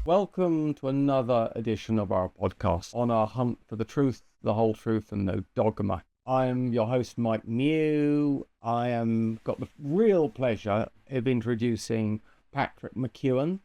Welcome to another edition of our podcast on our hunt for the truth, the whole truth, and no dogma. I'm your host, Mike Mew. I am got the real pleasure of introducing Patrick McKeown,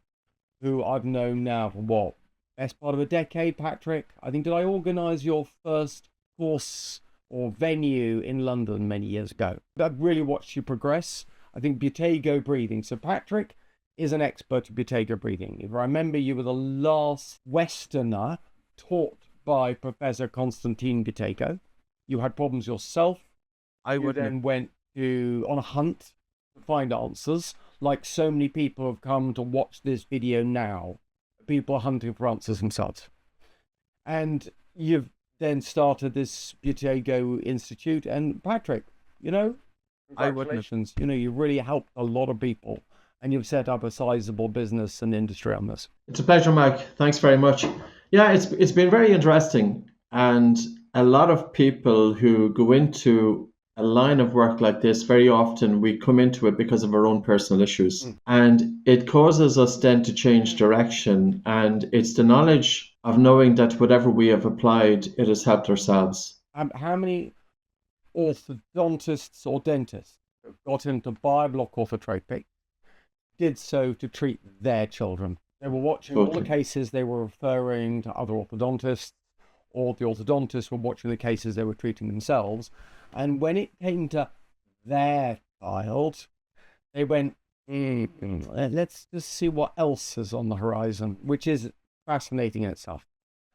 who I've known now for best part of a decade. Patrick, I think, did I organise your first course or venue in London many years ago? I've really watched you progress. I think Buteyko breathing. So Patrick is an expert at Buteyko breathing. If I remember, you were the last Westerner taught by Professor Konstantin Buteyko. You had problems yourself. You then went on a hunt to find answers, like so many people have come to watch this video now. People are hunting for answers themselves. And you've then started this Buteyko Institute. And Patrick, eyewitnesses, you really helped a lot of people. And you've set up a sizable business and industry on this. It's a pleasure, Mike. Thanks very much. Yeah, it's been very interesting. And a lot of people who go into a line of work like this, very often we come into it because of our own personal issues. And it causes us then to change direction. And it's the knowledge of knowing that whatever we have applied, it has helped ourselves. How many orthodontists or dentists got into bioblock orthotropics did so to treat their children? They were watching all the cases, they were referring to other orthodontists, or the orthodontists were watching the cases they were treating themselves. And when it came to their child, they went, let's just see what else is on the horizon, which is fascinating in itself.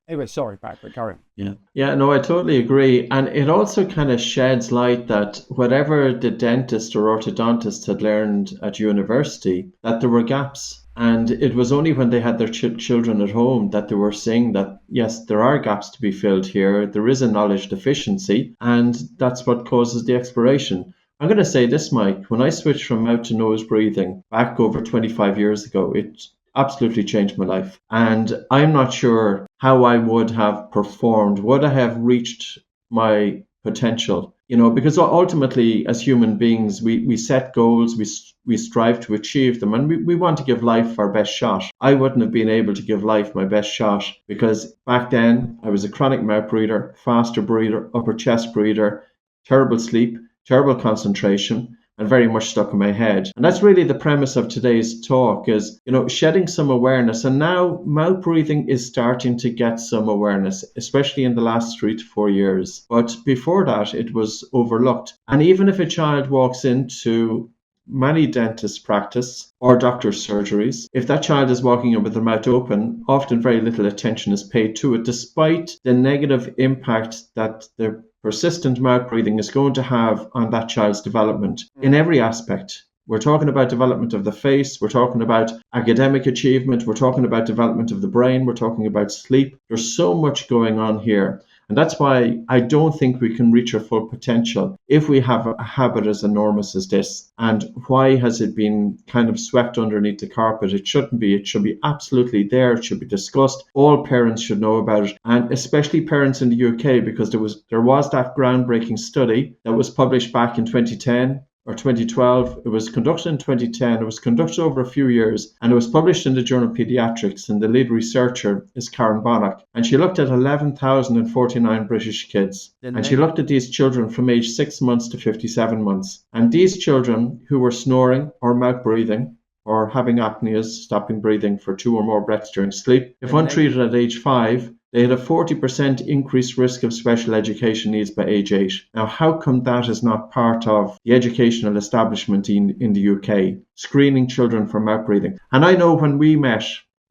Anyway, sorry, Patrick, carry on. Yeah, no, I totally agree. And it also kind of sheds light that whatever the dentist or orthodontist had learned at university, that there were gaps. And it was only when they had their children at home that they were seeing that, yes, there are gaps to be filled here. There is a knowledge deficiency, and that's what causes the exploration. I'm going to say this, Mike, when I switched from mouth to nose breathing back over 25 years ago, it absolutely changed my life. And I'm not sure how I would have performed, would I have reached my potential, because ultimately as human beings, we set goals, we strive to achieve them, and we want to give life our best shot. I wouldn't have been able to give life my best shot because back then I was a chronic mouth breather, faster breather, upper chest breather, terrible sleep, terrible concentration, and very much stuck in my head. And that's really the premise of today's talk is, shedding some awareness. And now mouth breathing is starting to get some awareness, especially in the last 3 to 4 years. But before that, it was overlooked. And even if a child walks into many dentist practice or doctor's surgeries, if that child is walking in with their mouth open, often very little attention is paid to it, despite the negative impact that the persistent mouth breathing is going to have on that child's development in every aspect. We're talking about development of the face, we're talking about academic achievement, we're talking about development of the brain, we're talking about sleep. There's so much going on here. And that's why I don't think we can reach our full potential if we have a habit as enormous as this. And why has it been kind of swept underneath the carpet? It shouldn't be. It should be absolutely there. It should be discussed. All parents should know about it, and especially parents in the UK, because there was that groundbreaking study that was published back in 2010. Or 2012. It was conducted in 2010. It was conducted over a few years, and it was published in the journal Pediatrics, and the lead researcher is Karen Bonnock. And she looked at 11,049 British kids. And she looked at these children from age 6 months to 57 months. And these children who were snoring or mouth breathing or having apneas, stopping breathing for 2 or more breaths during sleep, if untreated at age 5, they had a 40% increased risk of special education needs by age 8. Now, how come that is not part of the educational establishment in the UK, screening children for mouth breathing? And I know when we met,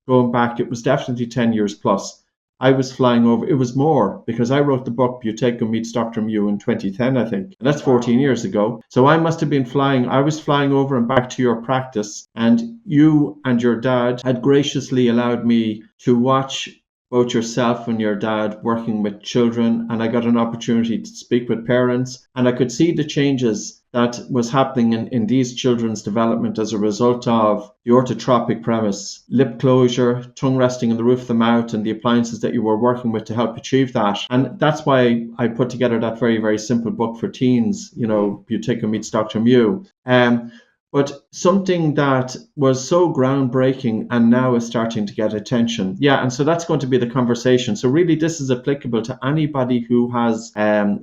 going back, it was definitely 10 years plus. I was flying over, it was more, because I wrote the book Buteyko Meets Dr. Mew in 2010, I think. And that's 14 years ago. So I must have been I was flying over and back to your practice, and you and your dad had graciously allowed me to watch both yourself and your dad working with children, and I got an opportunity to speak with parents, and I could see the changes that was happening in these children's development as a result of the orthotropic premise, lip closure, tongue resting on the roof of the mouth, and the appliances that you were working with to help achieve that. And that's why I put together that very, very simple book for teens, Buteyko Meets Dr. Mew. but something that was so groundbreaking and now is starting to get attention. Yeah, and so that's going to be the conversation. So really, this is applicable to anybody who has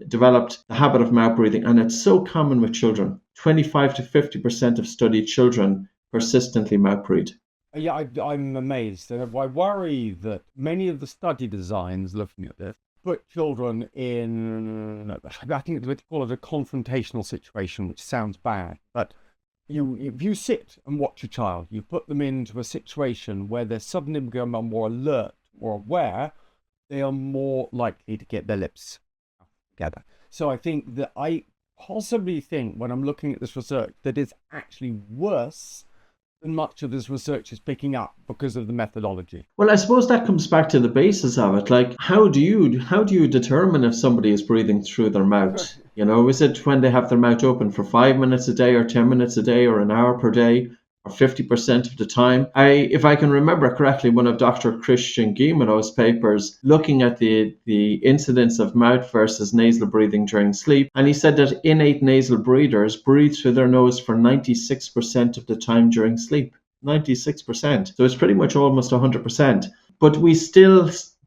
developed the habit of mouth breathing, and it's so common with children. 25 to 50% of studied children persistently mouth breathe. Yeah, I'm amazed. And I worry that many of the study designs looking at this put children in, I think they call it a confrontational situation, which sounds bad. But if you sit and watch a child, you put them into a situation where they're suddenly become more alert or aware, they are more likely to get their lips together. So I think that I possibly think when I'm looking at this research that it's actually worse than much of this research is picking up because of the methodology. Well, I suppose that comes back to the basis of it. Like, how do you determine if somebody is breathing through their mouth? You know, is it when they have their mouth open for 5 minutes a day or 10 minutes a day or an hour per day or 50% of the time? If I can remember correctly, one of Dr. Christian Guilleminot's papers looking at the incidence of mouth versus nasal breathing during sleep, and he said that innate nasal breathers breathe through their nose for 96% of the time during sleep. 96%. So it's pretty much almost 100%. But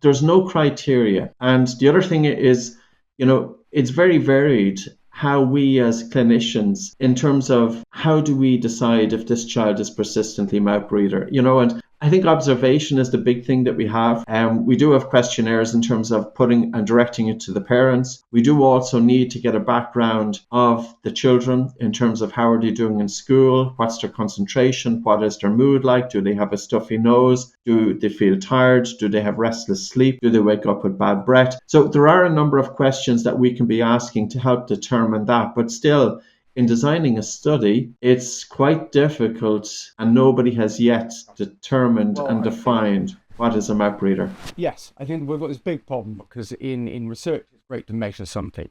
there's no criteria. And the other thing is, it's very varied how we as clinicians, in terms of how do we decide if this child is persistently mouth breather, and I think observation is the big thing that we have. We do have questionnaires in terms of putting and directing it to the parents. We do also need to get a background of the children in terms of how are they doing in school, what's their concentration, what is their mood like, do they have a stuffy nose, do they feel tired, do they have restless sleep, do they wake up with bad breath. So there are a number of questions that we can be asking to help determine that, but still, in designing a study, it's quite difficult and nobody has yet determined and defined what is a mouth breather. Yes, I think we've got this big problem because in research, it's great to measure something.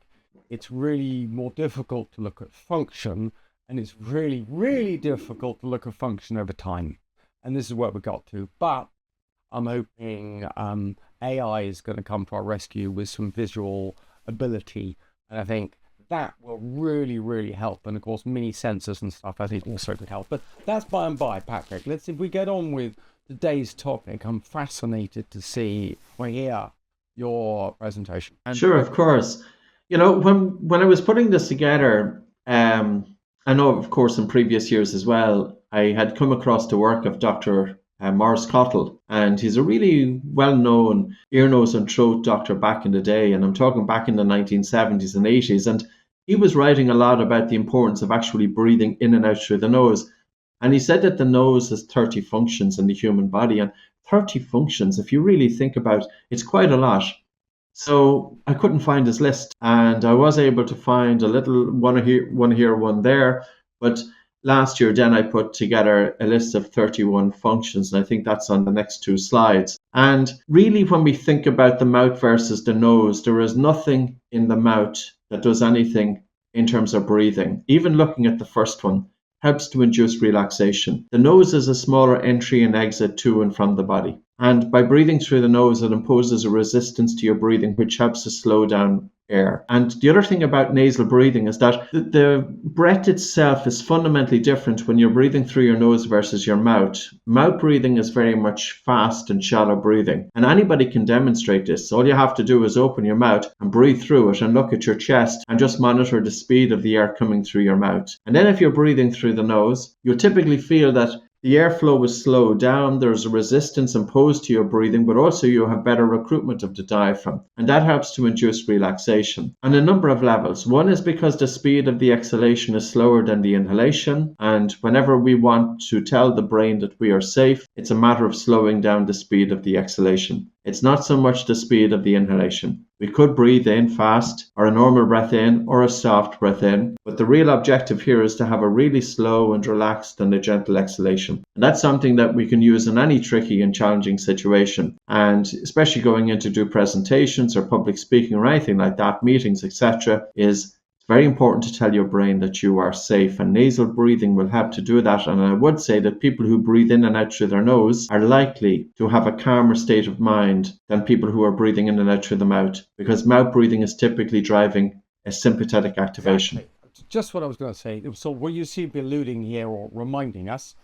It's really more difficult to look at function, and it's really, really difficult to look at function over time. And this is where we got to. But I'm hoping AI is going to come to our rescue with some visual ability. And I think that will really, really help. And of course, mini sensors and stuff, I think also could help. But that's by and by, Patrick. If we get on with today's topic, I'm fascinated to see or hear your presentation. Sure, of course. When I was putting this together, I know, of course, in previous years as well, I had come across the work of Dr. Morris Cottle, and he's a really well-known ear, nose and throat doctor back in the day, and I'm talking back in the 1970s and 80s, and he was writing a lot about the importance of actually breathing in and out through the nose. And he said that the nose has 30 functions in the human body, and 30 functions, if you really think about it, it's quite a lot. So I couldn't find his list, and I was able to find a little one here, one there, but last year, then I put together a list of 31 functions, and I think that's on the next two slides. And really, when we think about the mouth versus the nose, there is nothing in the mouth that does anything in terms of breathing. Even looking at the first one helps to induce relaxation. The nose is a smaller entry and exit to and from the body. And by breathing through the nose, it imposes a resistance to your breathing, which helps to slow down air. And the other thing about nasal breathing is that the breath itself is fundamentally different when you're breathing through your nose versus your mouth. Mouth breathing is very much fast and shallow breathing, and anybody can demonstrate this. All you have to do is open your mouth and breathe through it and look at your chest and just monitor the speed of the air coming through your mouth. And then if you're breathing through the nose, you'll typically feel that the airflow is slowed down, there's a resistance imposed to your breathing, but also you have better recruitment of the diaphragm. And that helps to induce relaxation on a number of levels. One is because the speed of the exhalation is slower than the inhalation. And whenever we want to tell the brain that we are safe, it's a matter of slowing down the speed of the exhalation. It's not so much the speed of the inhalation. We could breathe in fast, or a normal breath in, or a soft breath in, but the real objective here is to have a really slow and relaxed and a gentle exhalation. And that's something that we can use in any tricky and challenging situation. And especially going in to do presentations or public speaking or anything like that, meetings, etc., is very important to tell your brain that you are safe, and nasal breathing will help to do that. And I would say that people who breathe in and out through their nose are likely to have a calmer state of mind than people who are breathing in and out through the mouth, because mouth breathing is typically driving a sympathetic activation. Exactly. just what I was going to say. So what you seem to be alluding here or reminding us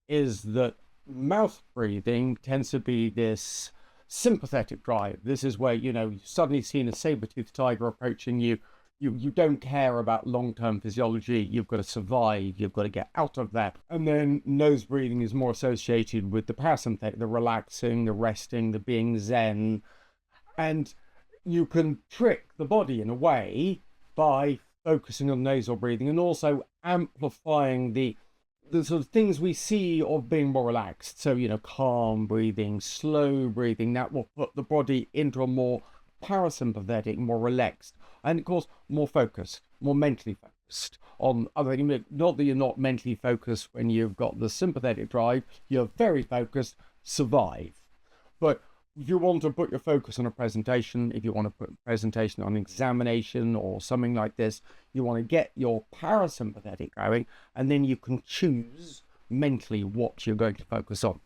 is that mouth breathing tends to be this sympathetic drive. This is where, you've suddenly seen a saber-toothed tiger approaching you. You don't care about long-term physiology. You've got to survive. You've got to get out of that. And then nose breathing is more associated with the parasympathetic, the relaxing, the resting, the being zen. And you can trick the body in a way by focusing on nasal breathing and also amplifying the sort of things we see of being more relaxed. So, calm breathing, slow breathing, that will put the body into a more parasympathetic, more relaxed, and of course, more focused, more mentally focused on other things. Not that you're not mentally focused when you've got the sympathetic drive, you're very focused, survive. But if you want to put your focus on a presentation, if you want to put a presentation on an examination or something like this, you want to get your parasympathetic going, and then you can choose mentally what you're going to focus on.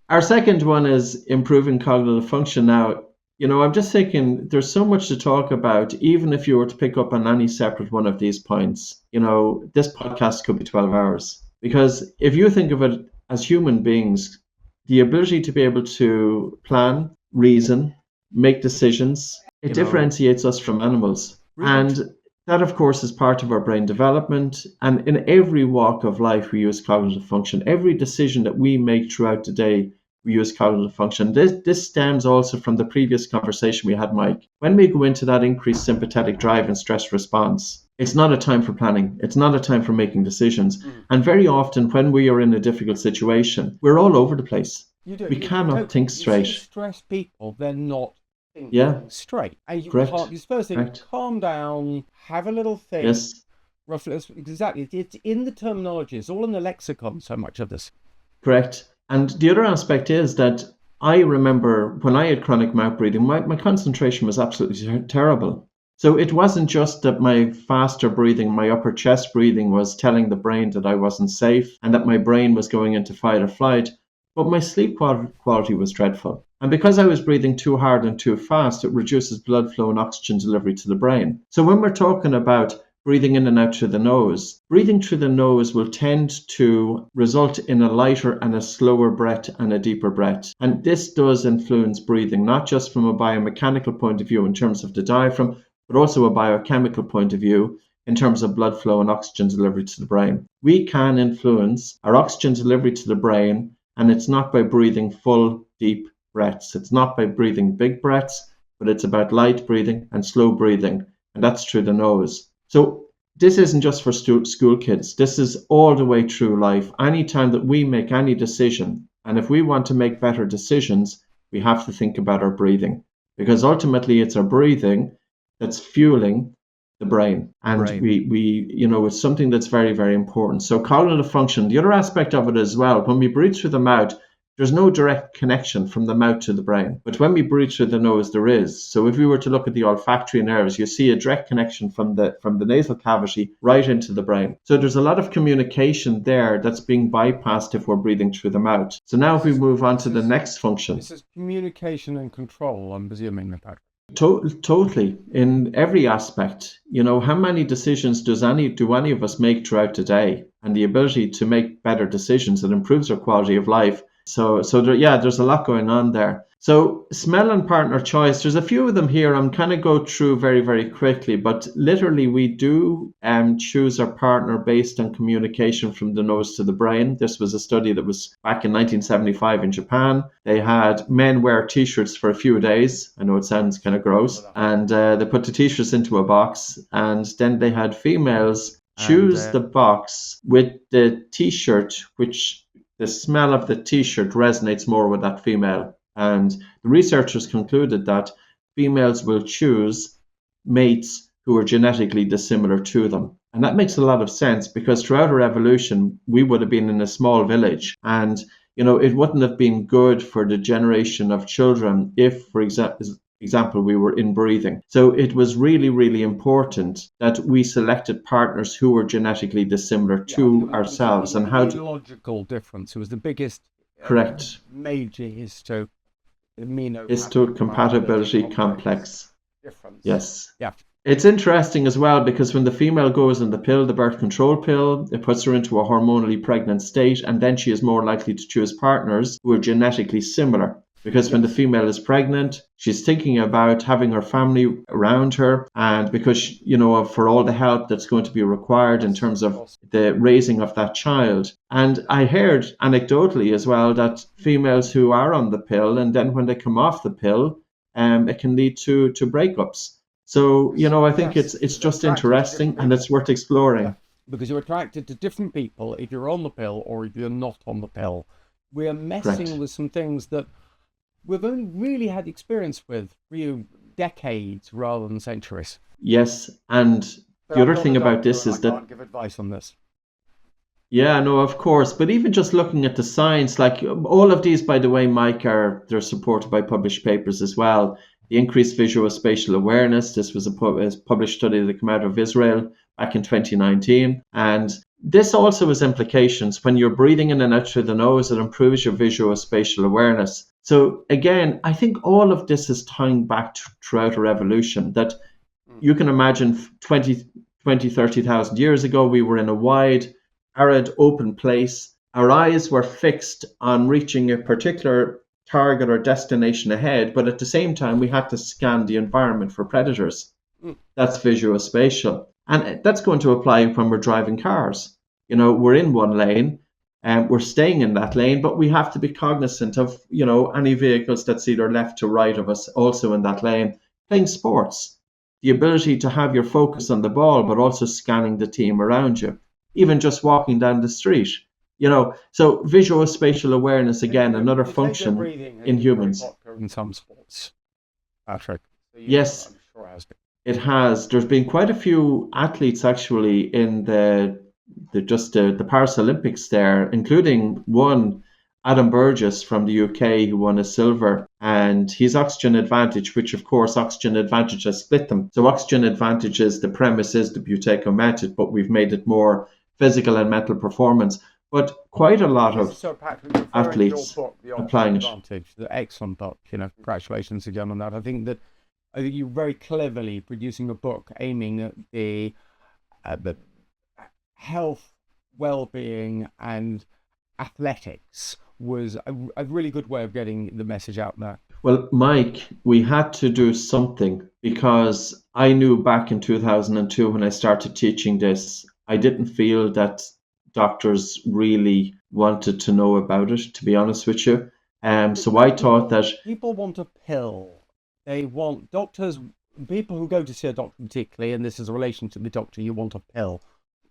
Our second one is improving cognitive function. Now, I'm just thinking there's so much to talk about, even if you were to pick up on any separate one of these points. This podcast could be 12 hours. Because if you think of it as human beings, the ability to be able to plan, reason, make decisions, it differentiates us from animals. Really? And that, of course, is part of our brain development. And in every walk of life, we use cognitive function. Every decision that we make throughout the day, we use cognitive function. This stems also from the previous conversation we had, Mike. When we go into that increased sympathetic drive and stress response, it's not a time for planning. It's not a time for making decisions. And very often when we are in a difficult situation, we're all over the place. We cannot think straight. Stressed people, they're not thinking straight. And you're supposed to calm down, have a little think. Yes. Roughly, exactly. It's in the terminology. It's all in the lexicon, so much of this. Correct. And the other aspect is that I remember when I had chronic mouth breathing, my concentration was absolutely terrible. So it wasn't just that my faster breathing, my upper chest breathing was telling the brain that I wasn't safe and that my brain was going into fight or flight, but my sleep quality was dreadful. And because I was breathing too hard and too fast, it reduces blood flow and oxygen delivery to the brain. So when we're talking about breathing in and out through the nose, breathing through the nose will tend to result in a lighter and a slower breath and a deeper breath. And this does influence breathing, not just from a biomechanical point of view in terms of the diaphragm, but also a biochemical point of view in terms of blood flow and oxygen delivery to the brain. We can influence our oxygen delivery to the brain, and it's not by breathing full, deep breaths. It's not by breathing big breaths, but it's about light breathing and slow breathing, and that's through the nose. So this isn't just for school kids. This is all the way through life. Anytime that we make any decision, and if we want to make better decisions, we have to think about our breathing, because ultimately it's our breathing that's fueling the brain. And we it's something that's very, very important. So cognitive function, the other aspect of it as well, when we breathe through the mouth, there's no direct connection from the mouth to the brain. But when we breathe through the nose, there is. So if we were to look at the olfactory nerves, you see a direct connection from the nasal cavity right into the brain. So there's a lot of communication there that's being bypassed if we're breathing through the mouth. So now if we move on to the next function. This is communication and control, I'm presuming, Patrick. Totally. In every aspect. How many decisions do any of us make throughout the day? And the ability to make better decisions that improves our quality of life. So there's a lot going on there. So smell and partner choice, there's a few of them here. I'm kind of go through very, very quickly, but literally we do choose our partner based on communication from the nose to the brain. This was a study that was back in 1975 in Japan. They had men wear t-shirts for a few days. I know it sounds kind of gross. And they put the t-shirts into a box, and then they had females choose the box with the t-shirt, which the smell of the t-shirt resonates more with that female. And the researchers concluded that females will choose mates who are genetically dissimilar to them. And that makes a lot of sense, because throughout our evolution, we would have been in a small village. And, it wouldn't have been good for the generation of children if, for example, we were inbreeding. So it was really, really important that we selected partners who were genetically dissimilar to ourselves. And how neurological difference. It was the biggest major histocompatibility complex difference. Yes. Yeah. It's interesting as well because when the female goes on the pill, the birth control pill, it puts her into a hormonally pregnant state, and then she is more likely to choose partners who are genetically similar. Because when the Yes. female is pregnant, she's thinking about having her family around her, and because, for all the help that's going to be required in terms of the raising of that child. And I heard anecdotally as well that females who are on the pill, and then when they come off the pill, it can lead to breakups. So, I think Yes. it's You're just attracted to interesting different and it's people. worth exploring. Yeah. Because you're attracted to different people if you're on the pill or if you're not on the pill. We are messing Correct. with some things that we've only really had experience with for decades rather than centuries. Yes. And But the I'm other not a thing about doctor this and I is that, can't give advice on this. yeah, no, of course. But even just looking at the science, like all of these, by the way, Mike, they're supported by published papers as well. The increased visual spatial awareness. This was a published study that came out of Israel back in 2019. And this also has implications. When you're breathing in and out through the nose, it improves your visual spatial awareness. So again, I think all of this is tying back throughout our evolution, that you can imagine 30,000 years ago, we were in a wide, arid, open place. Our eyes were fixed on reaching a particular target or destination ahead, but at the same time, we had to scan the environment for predators. That's visuospatial. And that's going to apply when we're driving cars. We're in one lane and we're staying in that lane, but we have to be cognizant of, any vehicles that's either left to right of us also in that lane. Playing sports, the ability to have your focus on the ball, but also scanning the team around you, even just walking down the street. So visual spatial awareness, again, another Potato function breathing in is very humans. popular in some sports, Patrick. So Yes, I'm sure it has been. it has. There's been quite a few athletes actually in the Paralympics there, including one, Adam Burgess from the UK, who won a silver, and he's oxygen advantage, which of course oxygen advantage has split them. So oxygen advantage is the premise is the Buteyko method, but we've made it more physical and mental performance. But quite a lot of So, Patrick, referring to your athletes book, The Oxide applying it. Advantage, the excellent book, congratulations again on that. I think you're very cleverly producing a book aiming at the health, well-being, and athletics was a really good way of getting the message out there. Well, Mike, we had to do something because I knew back in 2002 when I started teaching this, I didn't feel that doctors really wanted to know about it, to be honest with you. So I thought that People want a pill. They want doctors, people who go to see a doctor particularly, and this is a relationship with the doctor, you want a pill.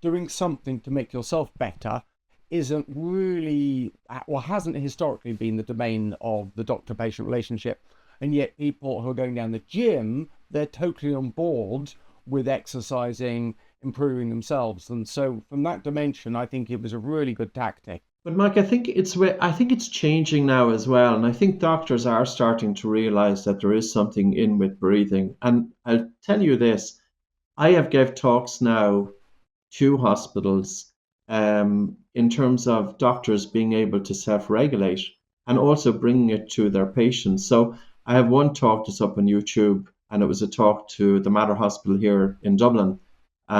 Doing something to make yourself better isn't really, or hasn't historically been the domain of the doctor-patient relationship. And yet people who are going down the gym, they're totally on board with exercising, improving themselves. And so from that dimension, I think it was a really good tactic. But Mike, I think it's changing now as well, and I think doctors are starting to realize that there is something in with breathing. And I'll tell you this, I have gave talks now to hospitals in terms of doctors being able to self-regulate and also bringing it to their patients. So I have one talk that's up on YouTube, and it was a talk to the Mater Hospital here in Dublin,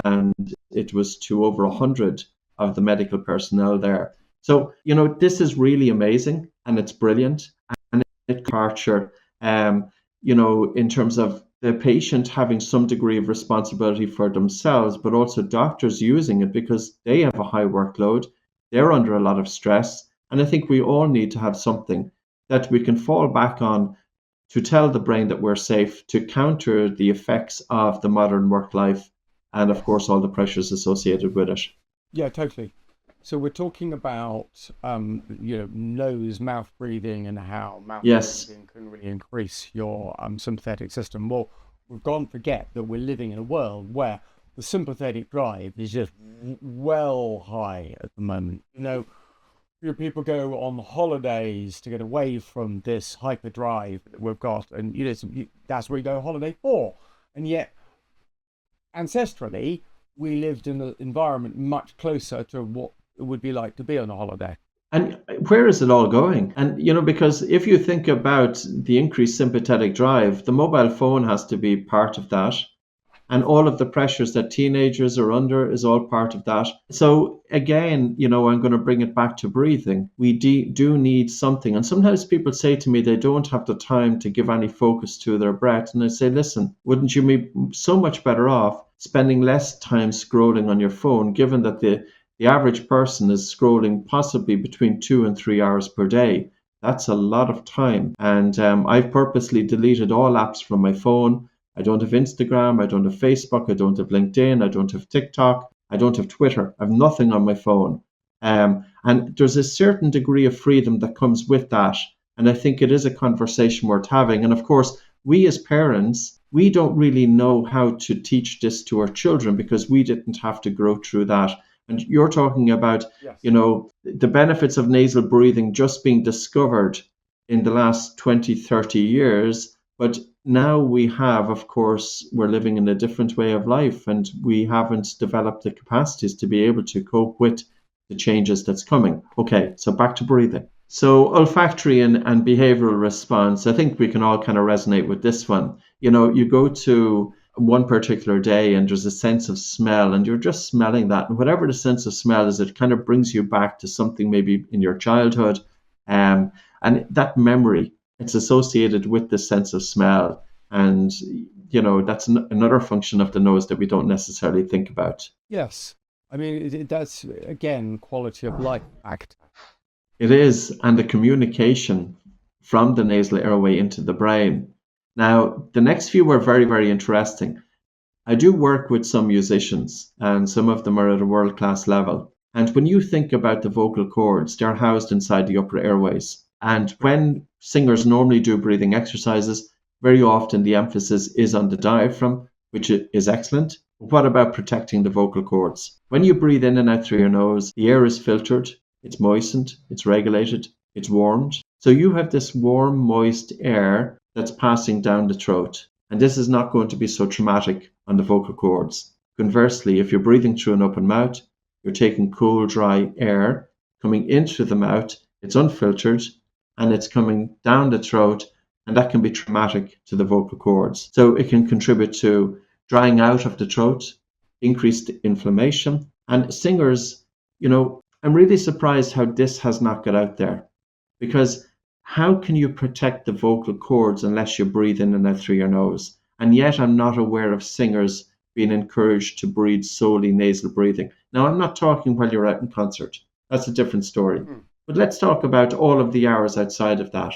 and it was to over 100 of the medical personnel there. So, this is really amazing and it's brilliant. And it departure, in terms of the patient having some degree of responsibility for themselves, but also doctors using it because they have a high workload. They're under a lot of stress. And I think we all need to have something that we can fall back on to tell the brain that we're safe, to counter the effects of the modern work life and, of course, all the pressures associated with it. Yeah, totally. So we're talking about, nose, mouth breathing and how mouth Yes. breathing can really increase your sympathetic system. Well, we've gone to forget that we're living in a world where the sympathetic drive is just well high at the moment. People go on holidays to get away from this hyperdrive that we've got, and that's where you go on holiday for. And yet, ancestrally, we lived in an environment much closer to what it would be like to be on a holiday. And where is it all going? And, because if you think about the increased sympathetic drive, the mobile phone has to be part of that. And all of the pressures that teenagers are under is all part of that. So again, I'm going to bring it back to breathing. We do need something. And sometimes people say to me they don't have the time to give any focus to their breath. And I say, listen, wouldn't you be so much better off spending less time scrolling on your phone, given that the average person is scrolling possibly between 2 and 3 hours per day? That's a lot of time. And I've purposely deleted all apps from my phone. I don't have Instagram, I don't have Facebook, I don't have LinkedIn, I don't have TikTok, I don't have Twitter. I have nothing on my phone. And there's a certain degree of freedom that comes with that. And I think it is a conversation worth having. And of course, we as parents, we don't really know how to teach this to our children because we didn't have to grow through that. And you're talking about, Yes. The benefits of nasal breathing just being discovered in the last 20, 30 years. But now of course, we're living in a different way of life and we haven't developed the capacities to be able to cope with the changes that's coming. Okay, so back to breathing. So olfactory and behavioral response, I think we can all kind of resonate with this one. You go to one particular day and there's a sense of smell and you're just smelling that. And whatever the sense of smell is, it kind of brings you back to something maybe in your childhood. And that memory, it's associated with the sense of smell. And, that's another function of the nose that we don't necessarily think about. Yes. I mean, that's, again, quality of life act. It is. And the communication from the nasal airway into the brain. Now, the next few were very, very interesting. I do work with some musicians, and some of them are at a world-class level. And when you think about the vocal cords, they're housed inside the upper airways. And when singers normally do breathing exercises, very often the emphasis is on the diaphragm, which is excellent. But what about protecting the vocal cords? When you breathe in and out through your nose, the air is filtered, it's moistened, it's regulated, it's warmed. So you have this warm, moist air that's passing down the throat. And this is not going to be so traumatic on the vocal cords. Conversely, if you're breathing through an open mouth, you're taking cool, dry air coming into the mouth, it's unfiltered, and it's coming down the throat, and that can be traumatic to the vocal cords. So it can contribute to drying out of the throat, increased inflammation. And singers, I'm really surprised how this has not got out there. Because how can you protect the vocal cords unless you breathe in and out through your nose? And yet I'm not aware of singers being encouraged to breathe solely nasal breathing. Now, I'm not talking while you're out in concert. That's a different story. But let's talk about all of the hours outside of that.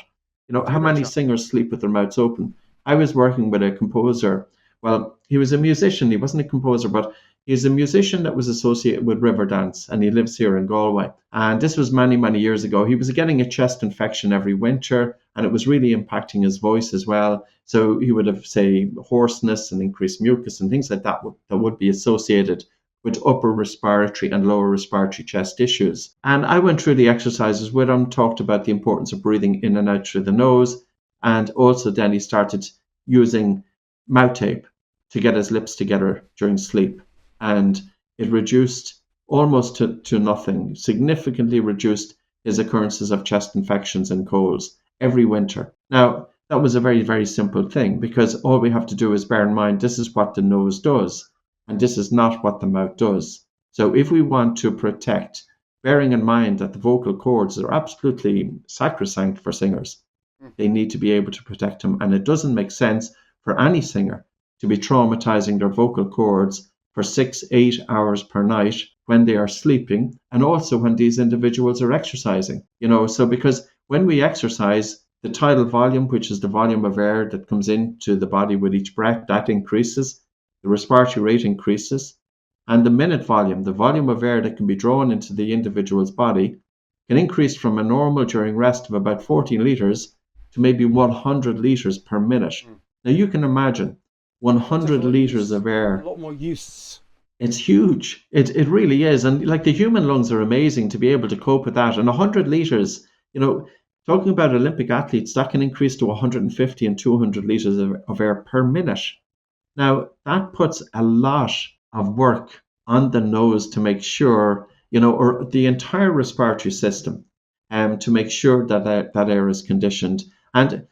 How many singers sleep with their mouths open? I was working with a composer. Well, he was a musician. He wasn't a composer, but he's a musician that was associated with Riverdance, and he lives here in Galway. And this was many, many years ago. He was getting a chest infection every winter, and it was really impacting his voice as well. So he would have, say, hoarseness and increased mucus and things like that that would be associated with upper respiratory and lower respiratory chest issues. And I went through the exercises with him, talked about the importance of breathing in and out through the nose, and also then he started using mouth tape to get his lips together during sleep. And it reduced almost to nothing, significantly reduced his occurrences of chest infections and colds every winter. Now, that was a very, very simple thing because all we have to do is bear in mind this is what the nose does and this is not what the mouth does. So if we want to protect, bearing in mind that the vocal cords are absolutely sacrosanct for singers, they need to be able to protect them. And it doesn't make sense for any singer to be traumatizing their vocal cords for 6-8 hours per night when they are sleeping, and also when these individuals are exercising. So because when we exercise, the tidal volume, which is the volume of air that comes into the body with each breath, that increases, the respiratory rate increases, and the minute volume, the volume of air that can be drawn into the individual's body, can increase from a normal during rest of about 14 litres to maybe 100 litres per minute. Now you can imagine 100 litres of air. A lot more use. It's huge. It really is. And like the human lungs are amazing to be able to cope with that. And 100 litres, talking about Olympic athletes, that can increase to 150 and 200 litres of air per minute. Now, that puts a lot of work on the nose to make sure, or the entire respiratory system, to make sure that that air is conditioned. And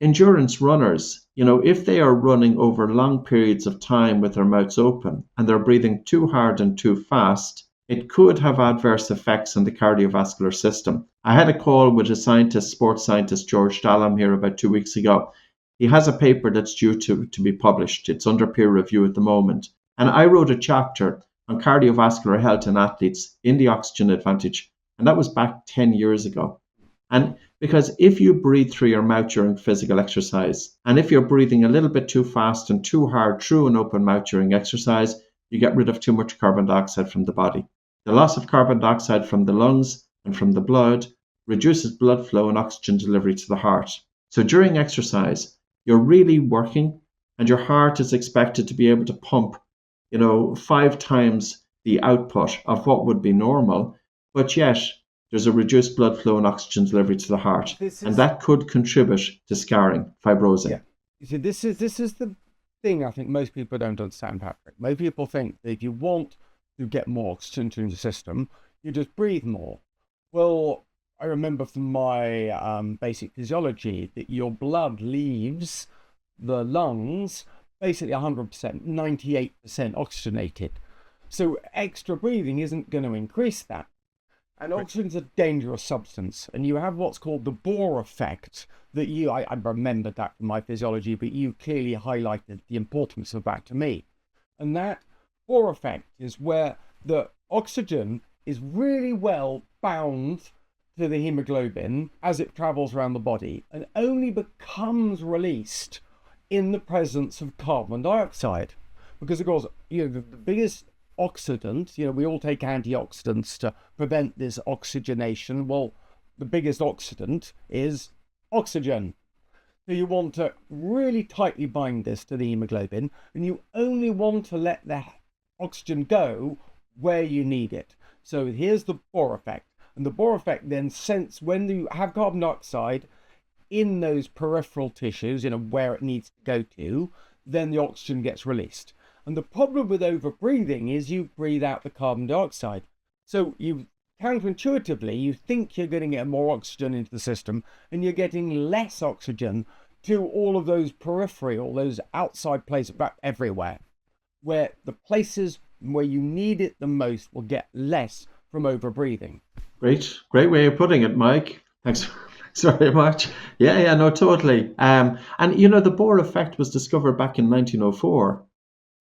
endurance runners, if they are running over long periods of time with their mouths open and they're breathing too hard and too fast, it could have adverse effects on the cardiovascular system. I had a call with a scientist, sports scientist, George Dallam, here about 2 weeks ago. He has a paper that's due to be published. It's under peer review at the moment. And I wrote a chapter on cardiovascular health in athletes in the oxygen advantage. And that was back 10 years ago. And because if you breathe through your mouth during physical exercise, and if you're breathing a little bit too fast and too hard through an open mouth during exercise, you get rid of too much carbon dioxide from the body. The loss of carbon dioxide from the lungs and from the blood reduces blood flow and oxygen delivery to the heart. So during exercise, you're really working, and your heart is expected to be able to pump, 5 times the output of what would be normal, but yet there's a reduced blood flow and oxygen delivery to the heart, and that could contribute to scarring, fibrosing. Yeah. You see, this is the thing I think most people don't understand, Patrick. Most people think that if you want to get more oxygen to the system, you just breathe more. Well, I remember from my basic physiology that your blood leaves the lungs basically 100%, 98% oxygenated. So extra breathing isn't going to increase that. And oxygen's a dangerous substance, and you have what's called the Bohr effect that I remembered that from my physiology, but you clearly highlighted the importance of that to me. And that Bohr effect is where the oxygen is really well bound to the hemoglobin as it travels around the body, and only becomes released in the presence of carbon dioxide. Because of course, the biggest oxidant, we all take antioxidants to prevent this oxygenation. Well, the biggest oxidant is oxygen. So you want to really tightly bind this to the hemoglobin, and you only want to let the oxygen go where you need it. So here's the Bohr effect. And the Bohr effect then, since when you have carbon dioxide in those peripheral tissues, where it needs to go to, then the oxygen gets released. And the problem with overbreathing is you breathe out the carbon dioxide. So you counterintuitively, you think you're going to get more oxygen into the system, and you're getting less oxygen to all of those periphery, all those outside places, about everywhere, where the places where you need it the most will get less from overbreathing. Great way of putting it, Mike. Thanks very much. Yeah, no, totally. And the Bohr effect was discovered back in 1904.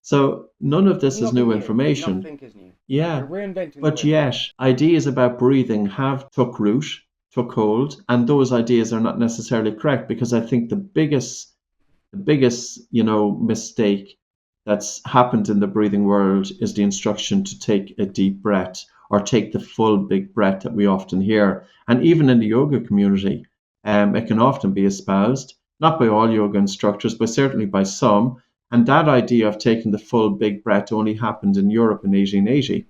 So none of this is new information. Nothing is new. Yeah, We're reinventing but yet ideas about breathing have took hold, and those ideas are not necessarily correct, because I think the biggest mistake that's happened in the breathing world is the instruction to take a deep breath, or take the full big breath that we often hear. And even in the yoga community, it can often be espoused, not by all yoga instructors, but certainly by some. And that idea of taking the full big breath only happened in Europe in 1880.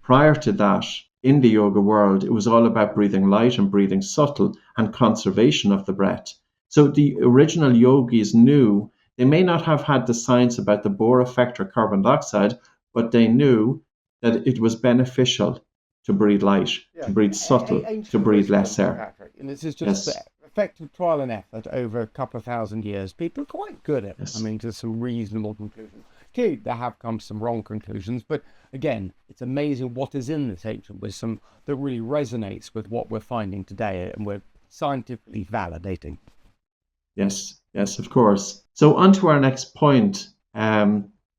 Prior to that, in the yoga world, it was all about breathing light and breathing subtle and conservation of the breath. So the original yogis knew, they may not have had the science about the Bohr effect or carbon dioxide, but they knew that it was beneficial to breathe light, to breathe subtle, to breathe less air. Patrick. And this is just the effective trial and effort over a couple of thousand years. People are quite good at it. I mean, to some reasonable conclusions. Clearly, there have come some wrong conclusions, but again, it's amazing what is in this ancient wisdom that really resonates with what we're finding today, and we're scientifically validating. Yes, of course. So on to our next point.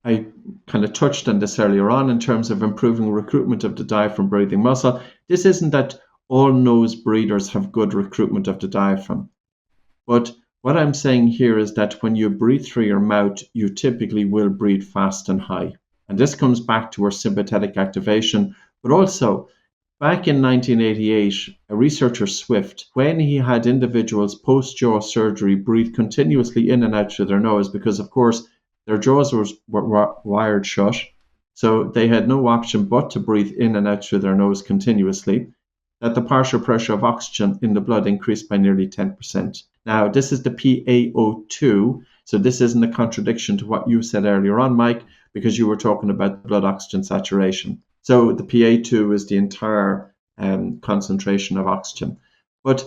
I kind of touched on this earlier on in terms of improving recruitment of the diaphragm breathing muscle. This isn't that all nose breathers have good recruitment of the diaphragm. But what I'm saying here is that when you breathe through your mouth, you typically will breathe fast and high. And this comes back to our sympathetic activation. But also, back in 1988, a researcher, Swift, when he had individuals post-jaw surgery breathe continuously in and out through their nose, because of course, their jaws were wired shut, so they had no option but to breathe in and out through their nose continuously, that the partial pressure of oxygen in the blood increased by nearly 10%. Now, this is the PaO2, so this isn't a contradiction to what you said earlier on, Mike, because you were talking about blood oxygen saturation. So the PaO2 is the entire concentration of oxygen. But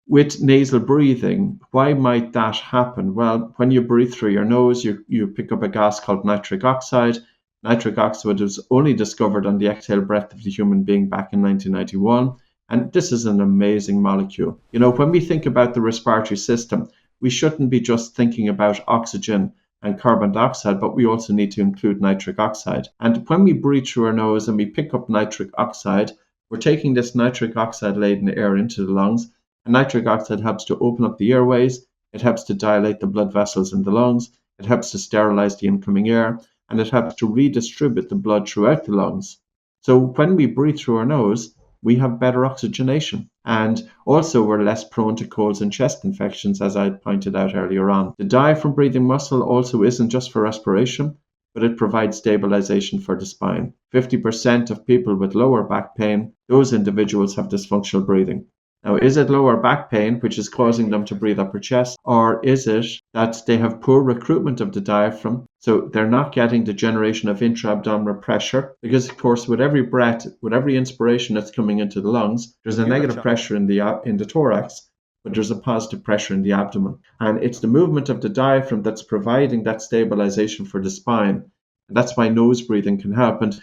with nasal breathing, why might that happen? Well, when you breathe through your nose, you pick up a gas called nitric oxide. Nitric oxide was only discovered on the exhale breath of the human being back in 1991. And this is an amazing molecule. When we think about the respiratory system, we shouldn't be just thinking about oxygen and carbon dioxide, but we also need to include nitric oxide. And when we breathe through our nose and we pick up nitric oxide, we're taking this nitric oxide laden air into the lungs. And nitric oxide helps to open up the airways, it helps to dilate the blood vessels in the lungs, it helps to sterilize the incoming air, and it helps to redistribute the blood throughout the lungs. So when we breathe through our nose, we have better oxygenation. And also we're less prone to colds and chest infections, as I pointed out earlier on. The diaphragm breathing muscle also isn't just for respiration, but it provides stabilization for the spine. 50% of people with lower back pain, those individuals have dysfunctional breathing. Now, is it lower back pain, which is causing them to breathe upper chest, or is it that they have poor recruitment of the diaphragm, so they're not getting the generation of intra-abdominal pressure? Because, of course, with every breath, with every inspiration that's coming into the lungs, there's a negative pressure in the thorax, but there's a positive pressure in the abdomen. And it's the movement of the diaphragm that's providing that stabilization for the spine. And that's why nose breathing can help. And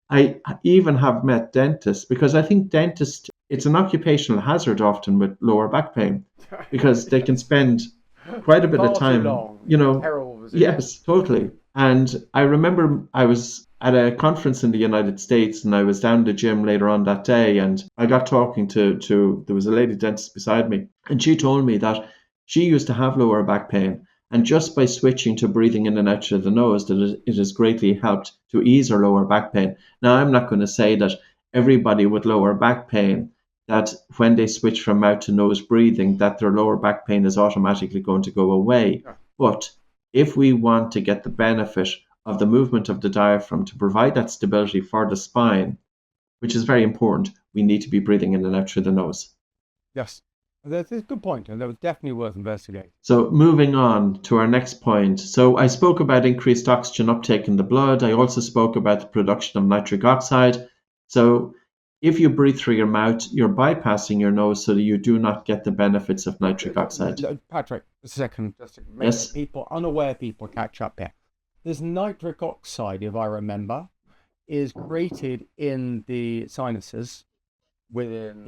I even have met dentists, because I think dentists, it's an occupational hazard often with lower back pain, because they can spend quite a bit of time, yes, totally. And I remember I was at a conference in the United States and I was down the gym later on that day, and I got talking to there was a lady dentist beside me, and she told me that she used to have lower back pain, and just by switching to breathing in and out through the nose, that it has greatly helped to ease her lower back pain. Now, I'm not going to say that everybody with lower back pain, that when they switch from mouth to nose breathing, that their lower back pain is automatically going to go away. Sure. But if we want to get the benefit of the movement of the diaphragm to provide that stability for the spine, which is very important, we need to be breathing in and out through the nose. Yes, that's a good point, and that was definitely worth investigating. So moving on to our next point. So I spoke about increased oxygen uptake in the blood. I also spoke about the production of nitric oxide. So if you breathe through your mouth, you're bypassing your nose so that you do not get the benefits of nitric oxide. Patrick, a second, just to make unaware people catch up here. This nitric oxide, if I remember, is created in the sinuses within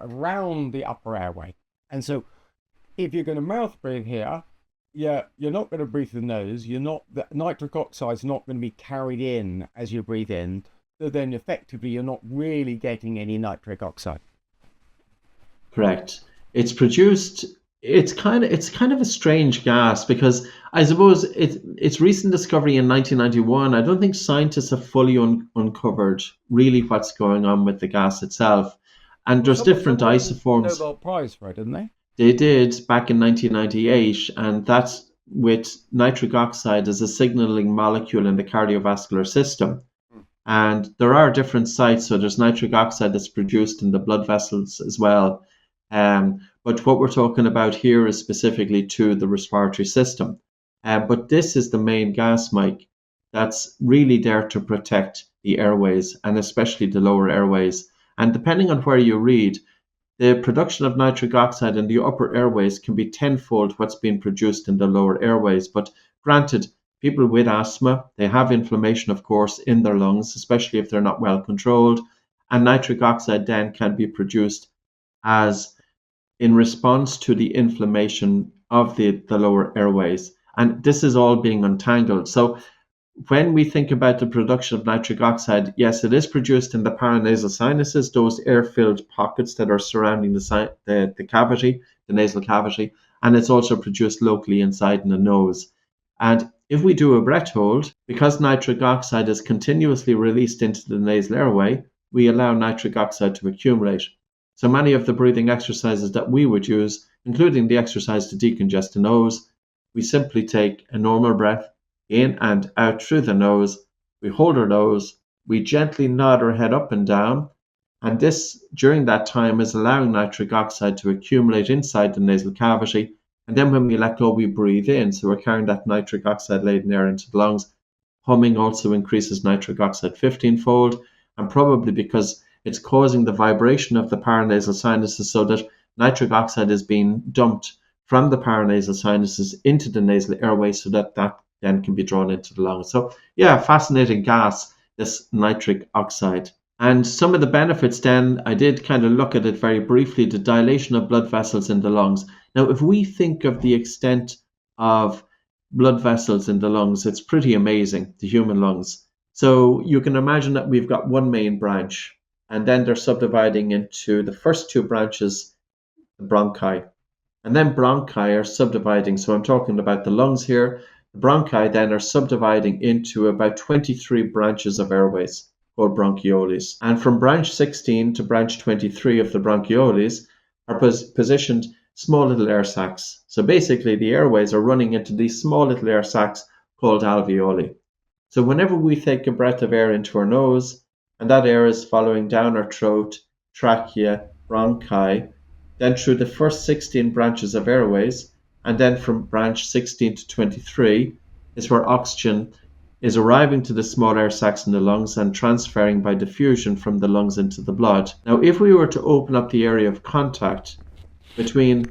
around the upper airway. And so if you're going to mouth breathe here, you're not going to breathe through the nose. The nitric oxide is not going to be carried in as you breathe in. So then effectively you're not really getting any nitric oxide. Correct. It's produced, it's kind of a strange gas, because I suppose its recent discovery in 1991, I don't think scientists have fully uncovered really what's going on with the gas itself. And there's different isoforms. Nobel Prize for it, didn't they? They did back in 1998, and that's with nitric oxide as a signaling molecule in the cardiovascular system. And there are different sites, so there's nitric oxide that's produced in the blood vessels as well. But what we're talking about here is specifically to the respiratory system. But this is the main gas, Mike, that's really there to protect the airways, and especially the lower airways. And depending on where you read, the production of nitric oxide in the upper airways can be tenfold what's being produced in the lower airways. But granted, people with asthma, they have inflammation, of course, in their lungs, especially if they're not well controlled. And nitric oxide then can be produced as in response to the inflammation of the lower airways. And this is all being untangled. So when we think about the production of nitric oxide, yes, it is produced in the paranasal sinuses, those air-filled pockets that are surrounding the cavity, the nasal cavity, and it's also produced locally inside in the nose. And if we do a breath hold, because nitric oxide is continuously released into the nasal airway, we allow nitric oxide to accumulate. So many of the breathing exercises that we would use, including the exercise to decongest the nose, we simply take a normal breath in and out through the nose. We hold our nose, we gently nod our head up and down, and this, during that time, is allowing nitric oxide to accumulate inside the nasal cavity. And then when we let go, we breathe in. So we're carrying that nitric oxide laden air into the lungs. Humming also increases nitric oxide 15-fold, and probably because it's causing the vibration of the paranasal sinuses so that nitric oxide is being dumped from the paranasal sinuses into the nasal airway so that then can be drawn into the lungs. So yeah, fascinating gas, this nitric oxide. And some of the benefits then, I did kind of look at it very briefly, the dilation of blood vessels in the lungs. Now, if we think of the extent of blood vessels in the lungs, it's pretty amazing, the human lungs. So you can imagine that we've got one main branch, and then they're subdividing into the first two branches, the bronchi. And then bronchi are subdividing. So I'm talking about the lungs here. The bronchi then are subdividing into about 23 branches of airways called bronchioles. And from branch 16 to branch 23 of the bronchioles are positioned small little air sacs. So basically the airways are running into these small little air sacs called alveoli. So whenever we take a breath of air into our nose, and that air is following down our throat, trachea, bronchi, then through the first 16 branches of airways, and then from branch 16 to 23 is where oxygen is arriving to the small air sacs in the lungs and transferring by diffusion from the lungs into the blood. Now, if we were to open up the area of contact between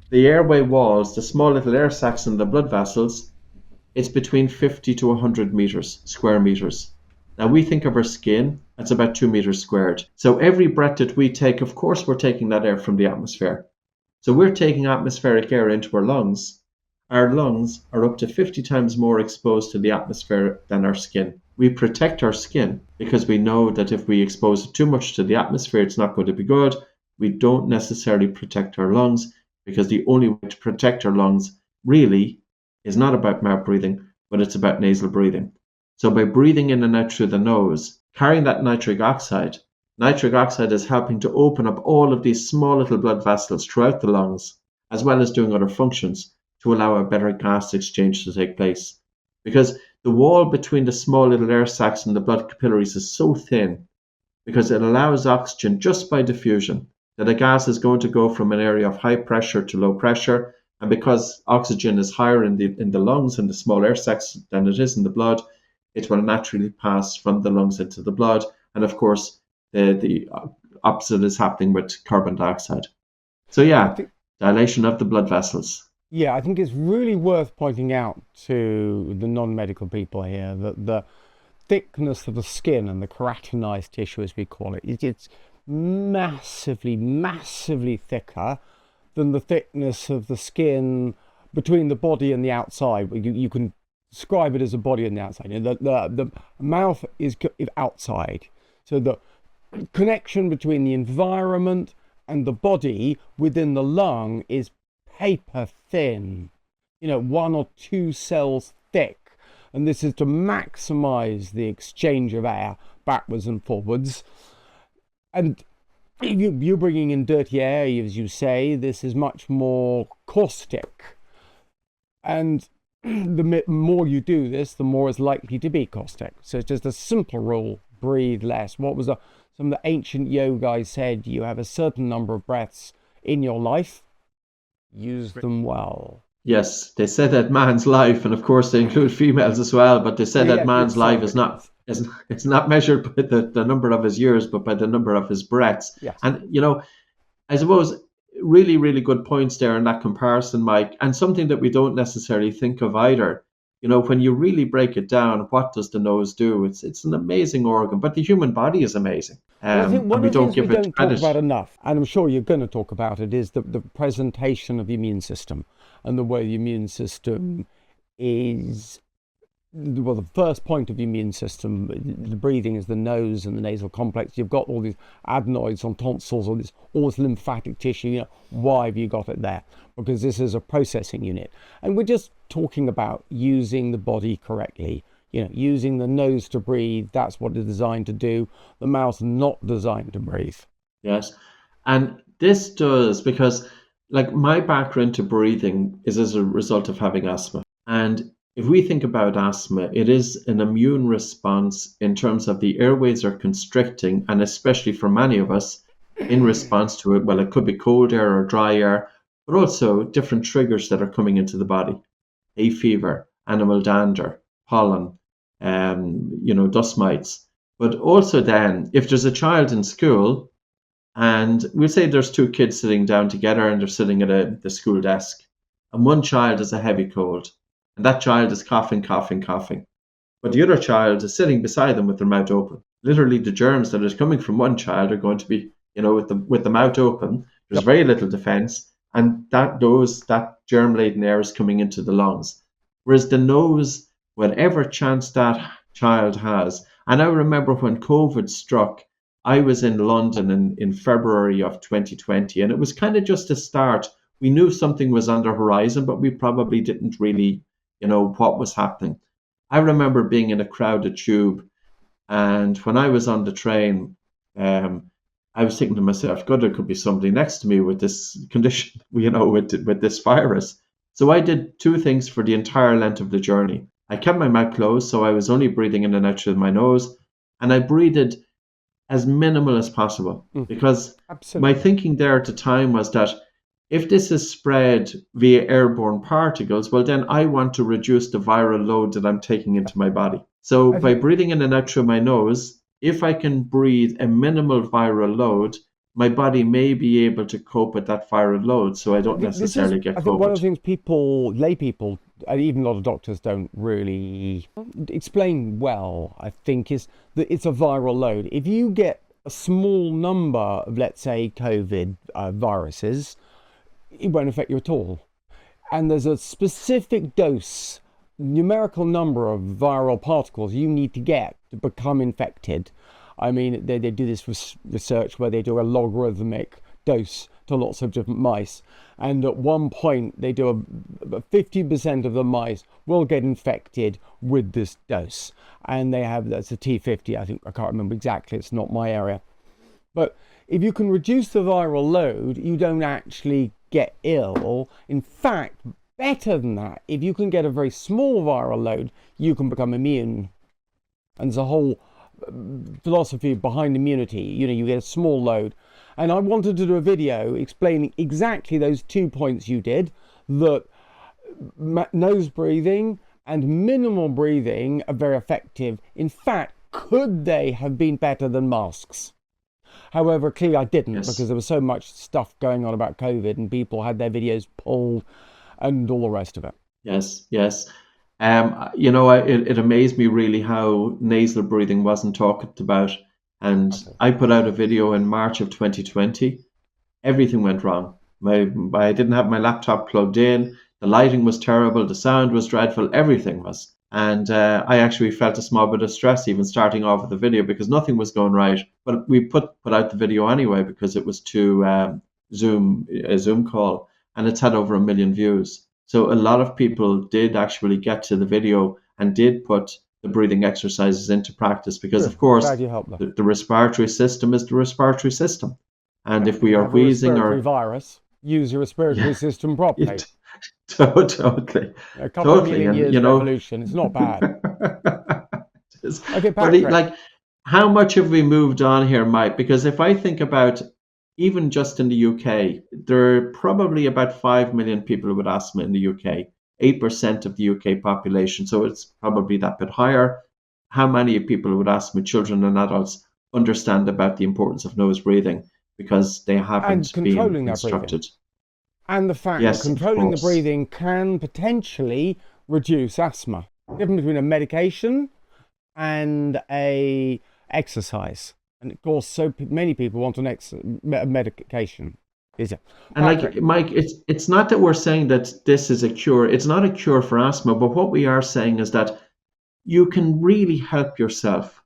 the airway walls, the small little air sacs and the blood vessels, it's between 50 to 100 meters, square meters. Now we think of our skin, that's about 2 meters squared. So every breath that we take, of course, we're taking that air from the atmosphere. So we're taking atmospheric air into our lungs. Our lungs are up to 50 times more exposed to the atmosphere than our skin. We protect our skin because we know that if we expose it too much to the atmosphere, it's not going to be good. We don't necessarily protect our lungs because the only way to protect our lungs really is not about mouth breathing, but it's about nasal breathing. So by breathing in and out through the nose, carrying that nitric oxide is helping to open up all of these small little blood vessels throughout the lungs, as well as doing other functions to allow a better gas exchange to take place. Because the wall between the small little air sacs and the blood capillaries is so thin, because it allows oxygen just by diffusion, that a gas is going to go from an area of high pressure to low pressure. And because oxygen is higher in the lungs and the small air sacs than it is in the blood, it will naturally pass from the lungs into the blood. And of course, the opposite is happening with carbon dioxide. So yeah, dilation of the blood vessels. Yeah, I think it's really worth pointing out to the non-medical people here that the thickness of the skin and the keratinized tissue, as we call it, it's massively, massively thicker than the thickness of the skin between the body and the outside. You can describe it as a body and the outside. The mouth is outside. So the connection between the environment and the body within the lung is paper thin, 1 or 2 cells thick. And this is to maximize the exchange of air backwards and forwards. And if you're bringing in dirty air, as you say, this is much more caustic. And the more you do this, the more it's likely to be caustic. So it's just a simple rule: breathe less. Some of the ancient yogi said, you have a certain number of breaths in your life, use them well. Yes, they said that man's life, and of course they include females as well, but they said that man's life is not measured by the number of his years, but by the number of his breaths. Yes. And I suppose really, really good points there in that comparison, Mike, and something that we don't necessarily think of either. When you really break it down, what does the nose do? It's an amazing organ, but the human body is amazing. Well, I think one of the things we don't talk credit. about enough, and I'm sure you're going to talk about it, is the presentation of the immune system, and the way the immune system is, well, the first point of the immune system, the breathing, is the nose and the nasal complex. You've got all these adenoids on tonsils, all this lymphatic tissue. Why have you got it there? Because this is a processing unit. And we're just talking about using the body correctly. Using the nose to breathe, that's what it's designed to do. The mouth not designed to breathe. Yes. And this does, because my background to breathing is as a result of having asthma. And if we think about asthma, it is an immune response in terms of the airways are constricting, and especially for many of us, in response to it, well, it could be cold air or dry air, but also different triggers that are coming into the body. Hay fever, animal dander, pollen, dust mites. But also then, if there's a child in school And we'll say there's two kids sitting down together and they're sitting at the school desk. And one child has a heavy cold. And that child is coughing, coughing, coughing. But the other child is sitting beside them with their mouth open. Literally, the germs that are coming from one child are going to be, with the mouth open. There's Yep. very little defense, and that germ-laden air is coming into the lungs. Whereas the nose, whatever chance that child has, and I remember when COVID struck, I was in London in February of 2020, and it was kind of just a start. We knew something was on the horizon, but we probably didn't really, what was happening. I remember being in a crowded tube, and when I was on the train, I was thinking to myself, God, there could be somebody next to me with this condition, with this virus. So I did two things for the entire length of the journey. I kept my mouth closed, so I was only breathing in and out through my nose, and I breathed as minimal as possible, because Absolutely. my thinking there at the time was that if this is spread via airborne particles, well, then I want to reduce the viral load that I'm taking into my body. So by breathing in and out through my nose, if I can breathe a minimal viral load, my body may be able to cope with that viral load, so I don't necessarily get COVID. I think one of the things lay people, and even a lot of doctors don't really explain well, I think, is that it's a viral load. If you get a small number of, let's say, COVID viruses, it won't affect you at all. And there's a specific dose, numerical number of viral particles you need to get to become infected. I mean, they do this research where they do a logarithmic dose to lots of different mice. And at one point, they do 50% of the mice will get infected with this dose. And that's a T50, I think, I can't remember exactly, it's not my area. But if you can reduce the viral load, you don't actually get ill. In fact, better than that, if you can get a very small viral load, you can become immune. And there's a whole philosophy behind immunity. You get a small load. And I wanted to do a video explaining exactly those 2 points you did, that nose breathing and minimal breathing are very effective. In fact, could they have been better than masks? However, clearly I didn't, because there was so much stuff going on about COVID and people had their videos pulled and all the rest of it. Yes. It amazed me really how nasal breathing wasn't talked about. And I put out a video in March of 2020. Everything went wrong. I didn't have my laptop plugged in. The lighting was terrible. The sound was dreadful. Everything was. And I actually felt a small bit of stress even starting off with the video, because nothing was going right. But we put out the video anyway, because it was to a Zoom call, and it's had over 1 million views. So a lot of people did actually get to the video and did put the breathing exercises into practice, because of course the respiratory system is the respiratory system. And if we are wheezing or virus, use your respiratory system properly. Totally. A couple of million years of evolution. It's not bad. Okay, Patrick. But how much have we moved on here, Mike? Because if I think about even just in the UK, there are probably about 5 million people with asthma in the UK, 8% of the UK population. So it's probably that bit higher. How many people with asthma, children and adults, understand about the importance of nose breathing because they haven't been instructed? And the fact that controlling the breathing can potentially reduce asthma. The difference between a medication and a exercise. And of course, so many people want a medication. Is it? And Mike, it's not that we're saying that this is a cure. It's not a cure for asthma, but what we are saying is that you can really help yourself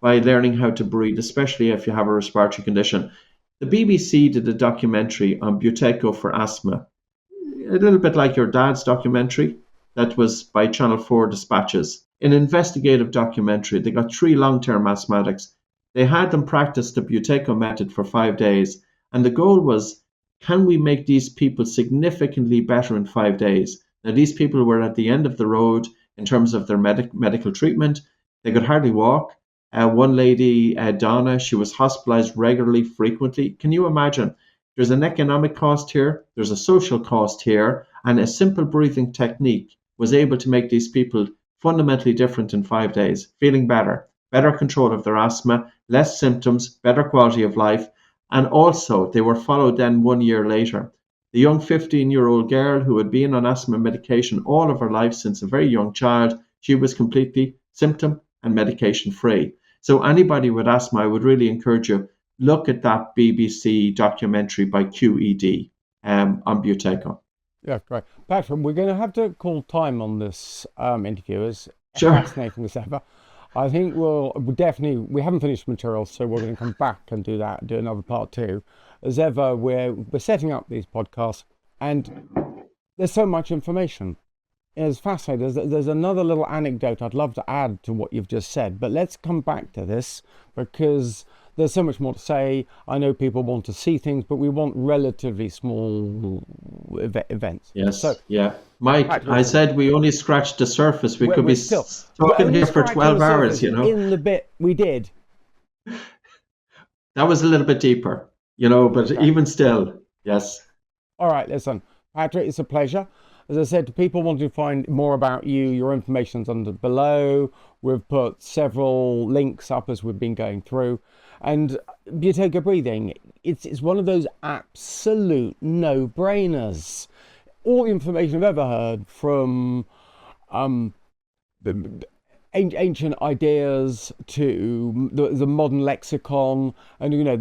by learning how to breathe, especially if you have a respiratory condition. The BBC did a documentary on Buteyko for asthma, a little bit like your dad's documentary that was by Channel 4 Dispatches. An investigative documentary. They got 3 long-term asthmatics. They had them practice the Buteyko method for 5 days. And the goal was, can we make these people significantly better in 5 days? Now, these people were at the end of the road in terms of their medical treatment. They could hardly walk. One lady, Donna, she was hospitalized regularly, frequently. Can you imagine? There's an economic cost here. There's a social cost here. And a simple breathing technique was able to make these people fundamentally different in 5 days, feeling better control of their asthma, less symptoms, better quality of life. And also, they were followed then 1 year later. The young 15-year-old girl who had been on asthma medication all of her life since a very young child, she was completely symptom and medication free. So anybody with asthma, I would really encourage you, look at that BBC documentary by QED on Buteyko. Yeah, great. Patrick, we're going to have to call time on this interview. It's Sure. fascinating as ever. I think we'll definitely, we haven't finished material, so we're going to come back and do that, do another part 2. As ever, we're setting up these podcasts, and there's so much information. It's fascinating. There's another little anecdote I'd love to add to what you've just said, but let's come back to this because there's so much more to say. I know people want to see things, but we want relatively small events. Yes. So, yeah. Mike, I said we only scratched the surface. We could be still talking here for 12 hours, you know. In the bit we did. That was a little bit deeper, you know, but even still, yes. All right, listen, Patrick, it's a pleasure. As I said, people want to find more about you. Your information's under below. We've put several links up as we've been going through. And Buteyko breathing, it's one of those absolute no-brainers. All the information I've ever heard from the ancient ideas to the modern lexicon, and you know,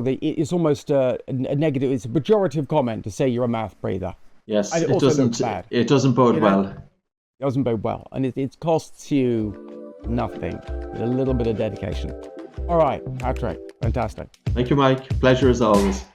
it's almost a negative. It's a pejorative comment to say you're a mouth breather. Yes, and it doesn't. It doesn't bode well. It doesn't bode well, and it costs you nothing with a little bit of dedication. All right, Patrick, fantastic. Thank you, Mike. Pleasure as always.